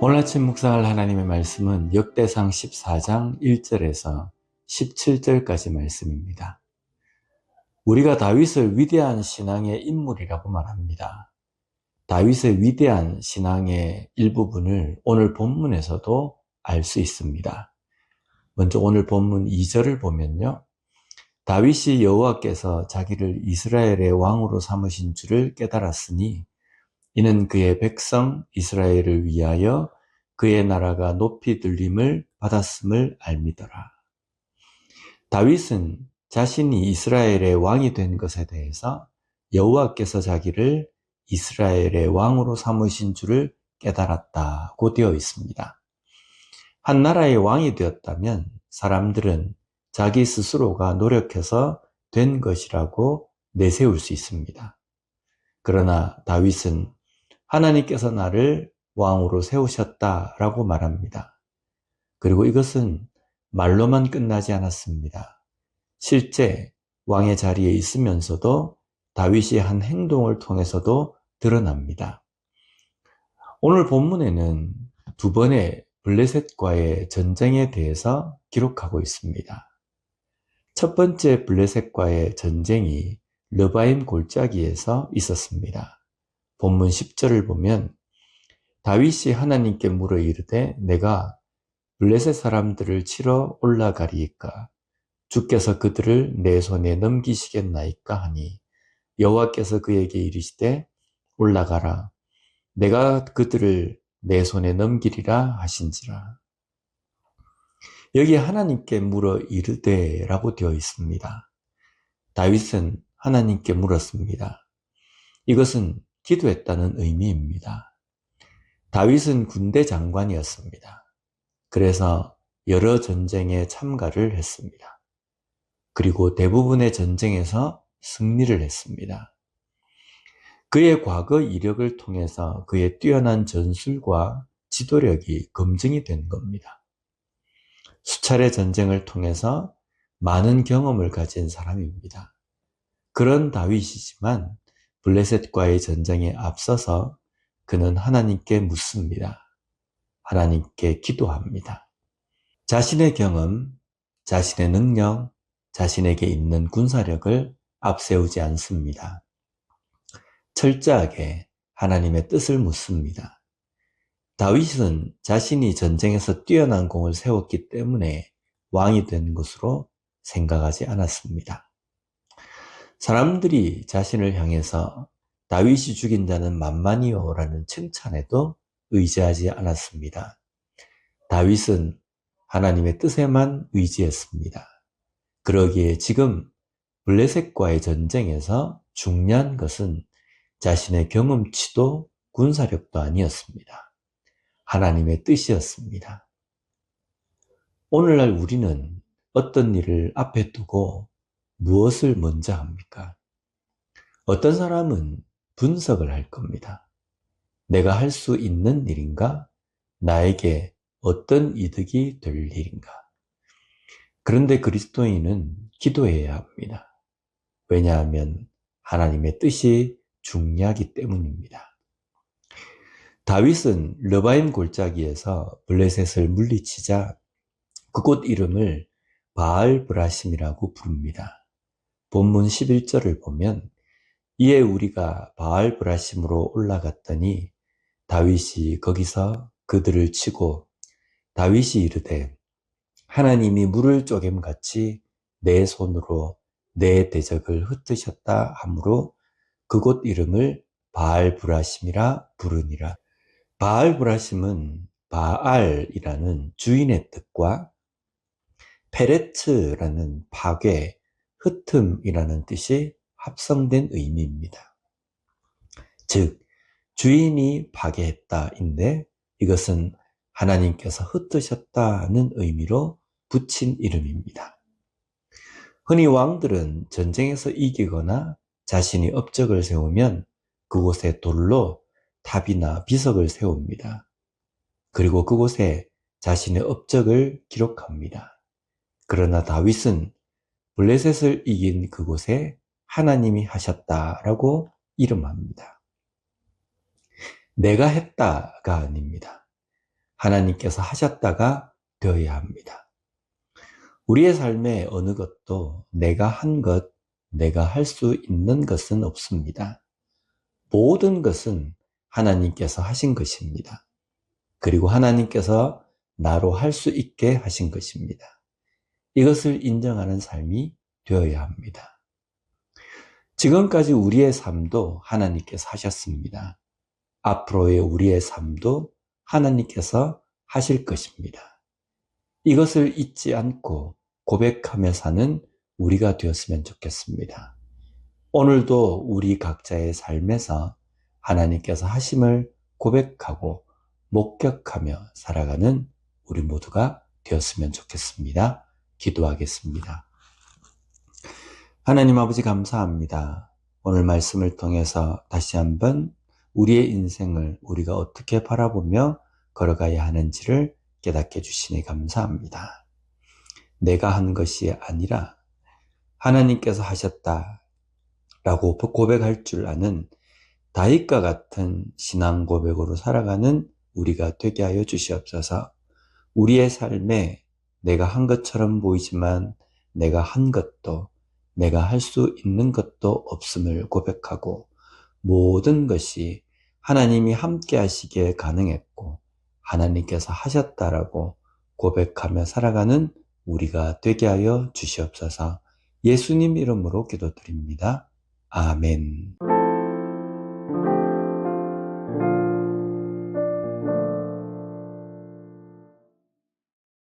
오늘 아침 묵상할 하나님의 말씀은 역대상 14장 1절에서 17절까지 말씀입니다. 우리가 다윗을 위대한 신앙의 인물이라고 말합니다. 다윗의 위대한 신앙의 일부분을 오늘 본문에서도 알 수 있습니다. 먼저 오늘 본문 2절을 보면요. 다윗이 여호와께서 자기를 이스라엘의 왕으로 삼으신 줄을 깨달았으니 이는 그의 백성 이스라엘을 위하여 그의 나라가 높이 들림을 받았음을 알미더라. 다윗은 자신이 이스라엘의 왕이 된 것에 대해서 여호와께서 자기를 이스라엘의 왕으로 삼으신 줄을 깨달았다고 되어 있습니다. 한 나라의 왕이 되었다면 사람들은 자기 스스로가 노력해서 된 것이라고 내세울 수 있습니다. 그러나 다윗은 하나님께서 나를 왕으로 세우셨다라고 말합니다. 그리고 이것은 말로만 끝나지 않았습니다. 실제 왕의 자리에 있으면서도 다윗이 한 행동을 통해서도 드러납니다. 오늘 본문에는 두 번의 블레셋과의 전쟁에 대해서 기록하고 있습니다. 첫 번째 블레셋과의 전쟁이 르바임 골짜기에서 있었습니다. 본문 10절을 보면 다윗이 하나님께 물어 이르되 내가 블레셋 사람들을 치러 올라가리이까 주께서 그들을 내 손에 넘기시겠나이까 하니 여호와께서 그에게 이르시되 올라가라 내가 그들을 내 손에 넘기리라 하신지라. 여기 하나님께 물어 이르되 라고 되어 있습니다. 다윗은 하나님께 물었습니다. 이것은 기도했다는 의미입니다. 다윗은 군대 장관이었습니다. 그래서 여러 전쟁에 참가를 했습니다. 그리고 대부분의 전쟁에서 승리를 했습니다. 그의 과거 이력을 통해서 그의 뛰어난 전술과 지도력이 검증이 된 겁니다. 수차례 전쟁을 통해서 많은 경험을 가진 사람입니다. 그런 다윗이지만 블레셋과의 전쟁에 앞서서 그는 하나님께 묻습니다. 하나님께 기도합니다. 자신의 경험, 자신의 능력, 자신에게 있는 군사력을 앞세우지 않습니다. 철저하게 하나님의 뜻을 묻습니다. 다윗은 자신이 전쟁에서 뛰어난 공을 세웠기 때문에 왕이 된 것으로 생각하지 않았습니다. 사람들이 자신을 향해서 다윗이 죽인 자는 만만이요라는 칭찬에도 의지하지 않았습니다. 다윗은 하나님의 뜻에만 의지했습니다. 그러기에 지금 블레셋과의 전쟁에서 중요한 것은 자신의 경험치도 군사력도 아니었습니다. 하나님의 뜻이었습니다. 오늘날 우리는 어떤 일을 앞에 두고 무엇을 먼저 합니까? 어떤 사람은 분석을 할 겁니다. 내가 할 수 있는 일인가? 나에게 어떤 이득이 될 일인가? 그런데 그리스도인은 기도해야 합니다. 왜냐하면 하나님의 뜻이 중요하기 때문입니다. 다윗은 르바임 골짜기에서 블레셋을 물리치자 그곳 이름을 바알 브라심이라고 부릅니다. 본문 11절을 보면 이에 우리가 바알 브라심으로 올라갔더니 다윗이 거기서 그들을 치고 다윗이 이르되 하나님이 물을 쪼갰같이 내 손으로 내 대적을 흩으셨다 하므로 그곳 이름을 바알 브라심이라 부르니라. 바알 브라심은 바알이라는 주인의 뜻과 페레츠라는 파괴, 흩음이라는 뜻이 합성된 의미입니다. 즉 주인이 파괴했다인데 이것은 하나님께서 흩으셨다는 의미로 붙인 이름입니다. 흔히 왕들은 전쟁에서 이기거나 자신이 업적을 세우면 그곳에 돌로 탑이나 비석을 세웁니다. 그리고 그곳에 자신의 업적을 기록합니다. 그러나 다윗은 블레셋을 이긴 그곳에 하나님이 하셨다라고 이름합니다. 내가 했다가 아닙니다. 하나님께서 하셨다가 되어야 합니다. 우리의 삶에 어느 것도 내가 한 것, 내가 할 수 있는 것은 없습니다. 모든 것은 하나님께서 하신 것입니다. 그리고 하나님께서 나로 할 수 있게 하신 것입니다. 이것을 인정하는 삶이 되어야 합니다. 지금까지 우리의 삶도 하나님께서 하셨습니다. 앞으로의 우리의 삶도 하나님께서 하실 것입니다. 이것을 잊지 않고 고백하며 사는 우리가 되었으면 좋겠습니다. 오늘도 우리 각자의 삶에서 하나님께서 하심을 고백하고 목격하며 살아가는 우리 모두가 되었으면 좋겠습니다. 기도하겠습니다. 하나님 아버지 감사합니다. 오늘 말씀을 통해서 다시 한번 우리의 인생을 우리가 어떻게 바라보며 걸어가야 하는지를 깨닫게 해주시니 감사합니다. 내가 한 것이 아니라 하나님께서 하셨다라고 고백할 줄 아는 다윗과 같은 신앙 고백으로 살아가는 우리가 되게 하여 주시옵소서. 우리의 삶에 내가 한 것처럼 보이지만 내가 한 것도 내가 할 수 있는 것도 없음을 고백하고 모든 것이 하나님이 함께 하시기에 가능했고 하나님께서 하셨다라고 고백하며 살아가는 우리가 되게 하여 주시옵소서. 예수님 이름으로 기도드립니다. 아멘.